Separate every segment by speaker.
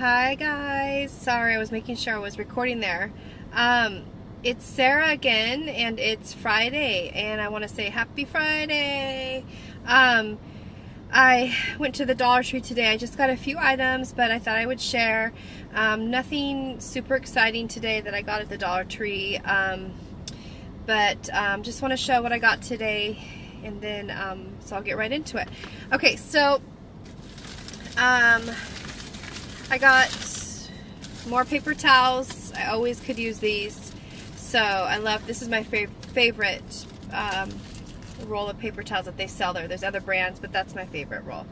Speaker 1: Hi guys, sorry, I was making sure I was recording there. It's Sarah again, and it's Friday, and I want to say happy Friday. I went to the Dollar Tree today. I just got a few items, but I thought I would share. Nothing super exciting today that I got at the Dollar Tree, but just want to show what I got today, and then so I'll get right into it. Okay, so I got more paper towels. I always could use these, so I love, this is my favorite roll of paper towels that they sell there. There's other brands, but that's my favorite roll.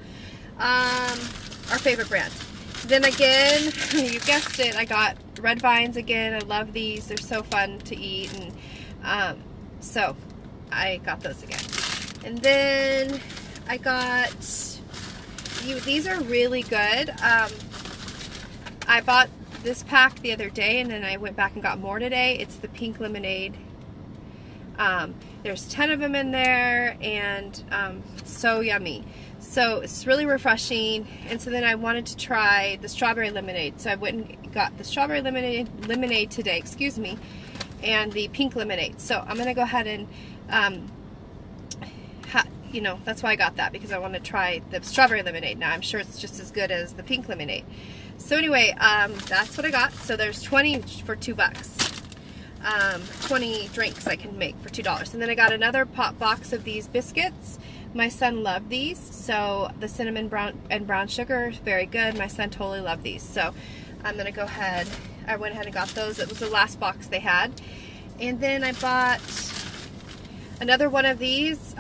Speaker 1: Our favorite brand. Then again, you guessed it, I got Red Vines again. I love these. They're so fun to eat, and so I got those again. And then I got these are really good. I bought this pack the other day, and then I went back and got more today. It's the pink lemonade. There's 10 of them in there, and so yummy. So it's really refreshing. And so then I wanted to try the strawberry lemonade. So I went and got the strawberry lemonade today, excuse me, and the pink lemonade. So I'm gonna go ahead and you know, that's why I got that, because I want to try the strawberry lemonade. Now I'm sure it's just as good as the pink lemonade. So anyway, that's what I got. So there's 20 for $2. 20 drinks I can make for $2. And then I got another pop box of these biscuits. My son loved these, so the cinnamon brown sugar is very good. My son totally loved these, so I'm gonna go ahead. I went ahead and got those. It was the last box they had. And then I bought another one of these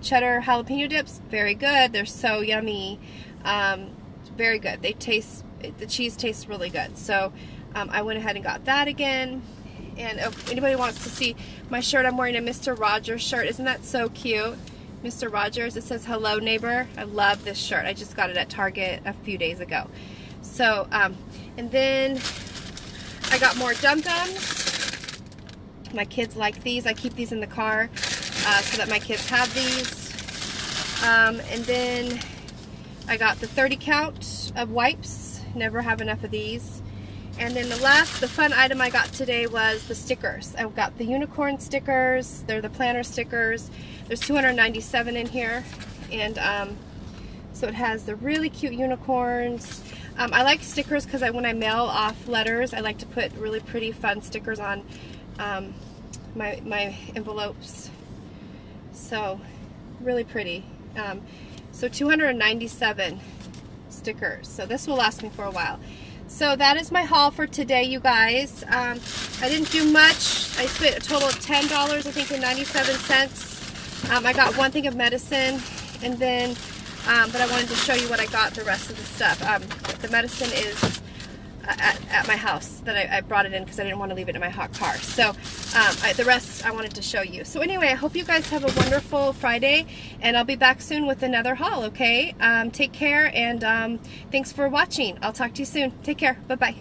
Speaker 1: cheddar jalapeno dips. Very good. They're so yummy. Very good. They taste, the cheese tastes really good. So I went ahead and got that again. And if anybody wants to see my shirt, I'm wearing a Mr. Rogers shirt. Isn't that so cute? Mr. Rogers. It says hello neighbor. I love this shirt. I just got it at Target a few days ago. So and then I got more Dum Dums. My kids like these. I keep these in the car so that my kids have these. And then I got the 30 count of wipes. Never have enough of these. And then the fun item I got today was the stickers. I got the unicorn stickers. They're the planner stickers. There's 297 in here. And so it has the really cute unicorns. I like stickers because when I mail off letters, I like to put really pretty fun stickers on my envelopes. So really pretty. So 297 stickers. So this will last me for a while. So that is my haul for today, you guys. I didn't do much. I spent a total of $10, I think, and 97 cents. I got one thing of medicine, and then, but I wanted to show you what I got the rest of the stuff. The medicine is at my house that I brought it in because I didn't want to leave it in my hot car. So the rest I wanted to show you. So anyway, I hope you guys have a wonderful Friday, and I'll be back soon with another haul, okay? Take care, and thanks for watching. I'll talk to you soon. Take care. Bye-bye.